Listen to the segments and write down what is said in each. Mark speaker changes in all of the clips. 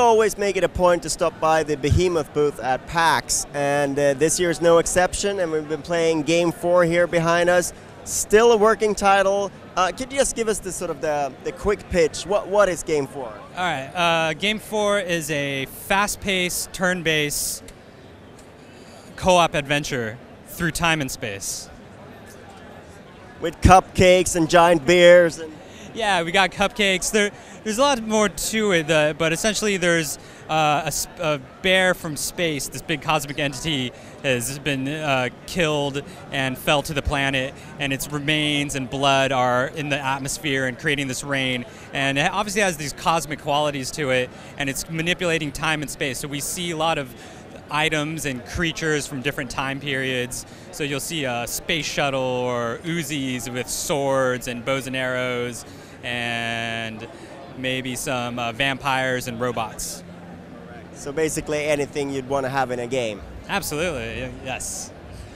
Speaker 1: always make it a point to stop by the Behemoth booth at PAX, and this year is no exception, and we've been playing Game 4 here behind us. Still a working title. Could you just give us the sort of the quick pitch? What is Game 4?
Speaker 2: All right, Game 4 is a fast-paced, turn-based co-op adventure through time and space.
Speaker 1: With cupcakes and giant beers and...
Speaker 2: Yeah, we got cupcakes. There's a lot more to it, but essentially there's a bear from space, this big cosmic entity, has been killed and fell to the planet, and its remains and blood are in the atmosphere and creating this rain. And it obviously has these cosmic qualities to it, and it's manipulating time and space. So we see a lot of items and creatures from different time periods. So you'll see a space shuttle or Uzis with swords and bows and arrows, and maybe some vampires and robots.
Speaker 1: So basically anything you'd want to have in a game.
Speaker 2: Absolutely, yes.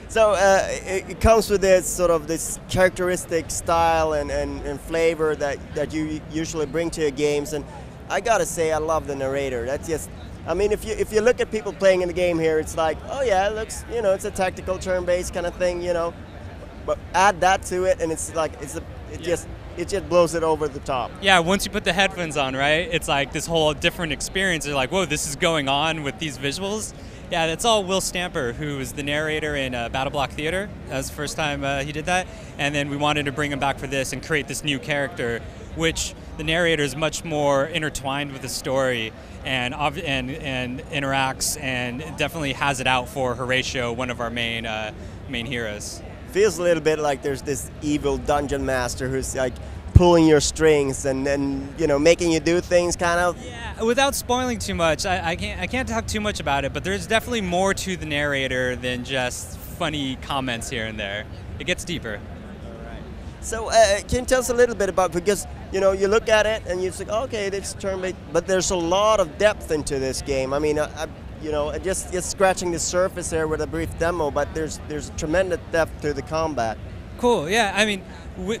Speaker 1: So it comes with this sort of this characteristic style and flavor that you usually bring to your games, and I gotta say I love the narrator. That's just, I mean, if you look at people playing in the game here, it's like, oh yeah, it looks, you know, it's a tactical turn-based kind of thing, you know, but add that to it, and it's like it just blows it over the top.
Speaker 2: Yeah, once you put the headphones on, right, it's like this whole different experience. You're like, whoa, this is going on with these visuals. Yeah, that's all Will Stamper, who was the narrator in Battle Block Theater. That was the first time he did that. And then we wanted to bring him back for this and create this new character, which the narrator is much more intertwined with the story and interacts and definitely has it out for Horatio, one of our main heroes.
Speaker 1: Feels a little bit like there's this evil dungeon master who's like pulling your strings and then, you know, making you do things kind of.
Speaker 2: Yeah, without spoiling too much, I can't talk too much about it, but there's definitely more to the narrator than just funny comments here and there. It gets deeper.
Speaker 1: All right. So can you tell us a little bit about, because you know, you look at it and you think, okay, it's turn-based, but there's a lot of depth into this game. I mean, you know, just scratching the surface here with a brief demo, but there's tremendous depth to the combat.
Speaker 2: Cool, yeah, I mean,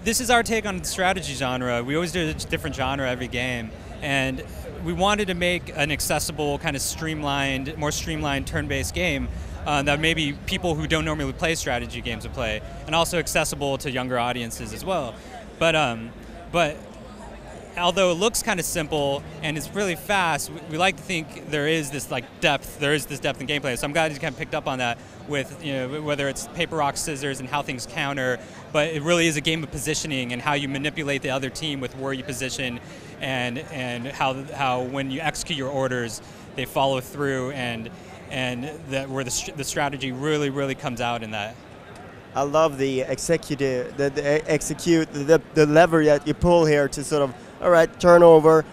Speaker 2: this is our take on the strategy genre. We always do a different genre every game, and we wanted to make an accessible, kind of streamlined, more streamlined turn-based game that maybe people who don't normally play strategy games would play, and also accessible to younger audiences as well. But although it looks kind of simple and it's really fast, we like to think there is this depth in gameplay. So I'm glad you kind of picked up on that with, you know, whether it's paper, rock, scissors and how things counter, but it really is a game of positioning and how you manipulate the other team with where you position and how when you execute your orders, they follow through and where the strategy really comes out in that.
Speaker 1: I love the execute the lever that you pull here to sort of, all right, turn over.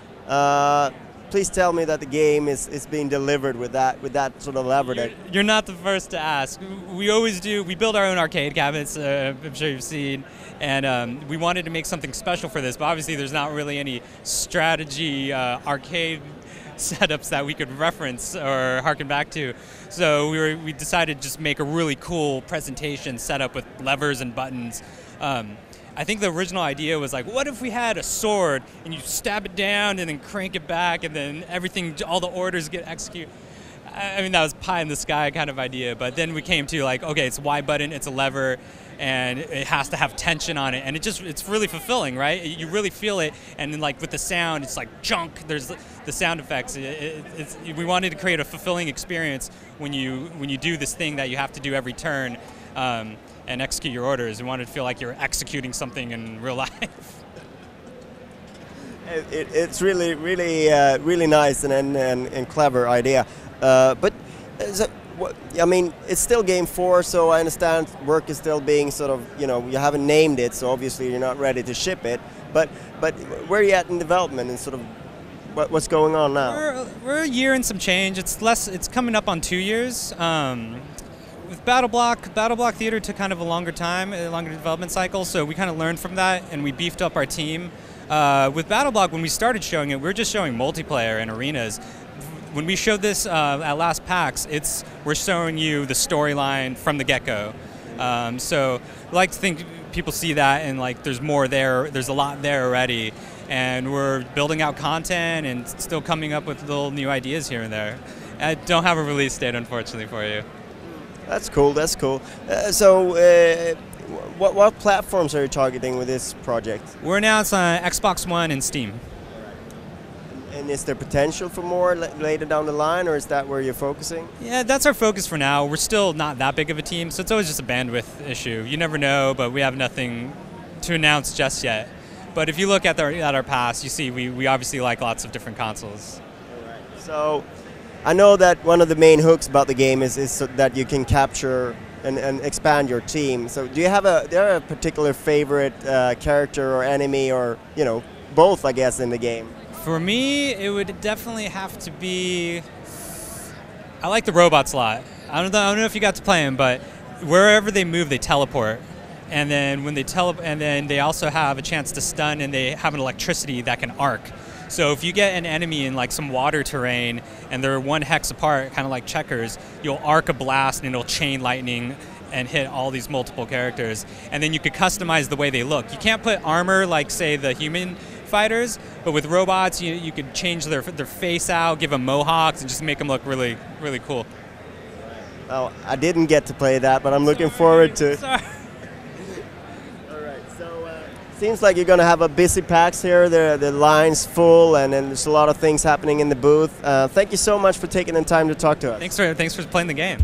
Speaker 1: Please tell me that the game is being delivered with that sort of lever.
Speaker 2: You're not the first to ask. We always do. We build our own arcade cabinets. I'm sure you've seen, and we wanted to make something special for this. But obviously, there's not really any strategy arcade setups that we could reference or harken back to. So we decided to just make a really cool presentation setup with levers and buttons. I think the original idea was like, what if we had a sword and you stab it down and then crank it back and then everything, all the orders get executed. I mean, that was pie in the sky kind of idea, but then we came to like, okay, it's a Y button, it's a lever, and it has to have tension on it, and it's really fulfilling, right? You really feel it, and then like with the sound, it's like junk. There's the sound effects. We wanted to create a fulfilling experience when you do this thing that you have to do every turn and execute your orders. We wanted to feel like you're executing something in real life.
Speaker 1: It's really nice and clever idea. But I mean, it's still Game 4, so I understand work is still being sort of, you know, you haven't named it, so obviously you're not ready to ship it. But where are you at in development and sort of what's going on now?
Speaker 2: We're a year and some change. It's coming up on 2 years. With Battle Block Theater took kind of a longer development cycle, so we kind of learned from that and we beefed up our team. With Battle Block, when we started showing it, we were just showing multiplayer and arenas. When we showed this at last PAX, we're showing you the storyline from the get-go. So I like to think people see that and like there's more there, there's a lot there already. and we're building out content and still coming up with little new ideas here and there. I don't have a release date, unfortunately, for you.
Speaker 1: That's cool. That's cool. What platforms are you targeting with this project?
Speaker 2: We're announced on Xbox One and Steam.
Speaker 1: And is there potential for more later down the line, or is that where you're focusing?
Speaker 2: Yeah, that's our focus for now. We're still not that big of a team, so it's always just a bandwidth issue. You never know, but we have nothing to announce just yet. But if you look at our past, you see we obviously like lots of different consoles.
Speaker 1: All right. So I know that one of the main hooks about the game is so that you can capture and expand your team. So do you have a particular favorite character or enemy, or both, I guess, in the game?
Speaker 2: For me, it would definitely have to be. I like the robots a lot. I don't know if you got to play them, but wherever they move, they teleport. And then when they and then they also have a chance to stun, and they have an electricity that can arc. So if you get an enemy in like some water terrain and they're one hex apart, kind of like checkers, you'll arc a blast and it'll chain lightning and hit all these multiple characters. And then you could customize the way they look. You can't put armor like, say, the human fighters, but with robots, you could change their face out, give them mohawks, and just make them look really, really cool.
Speaker 1: Well, I didn't get to play that, but I'm looking forward to.
Speaker 2: Sorry.
Speaker 1: All right, so seems like you're going to have a busy PAX here. The line's full, and there's a lot of things happening in the booth. Thank you so much for taking the time to talk to us.
Speaker 2: Thanks for playing the game.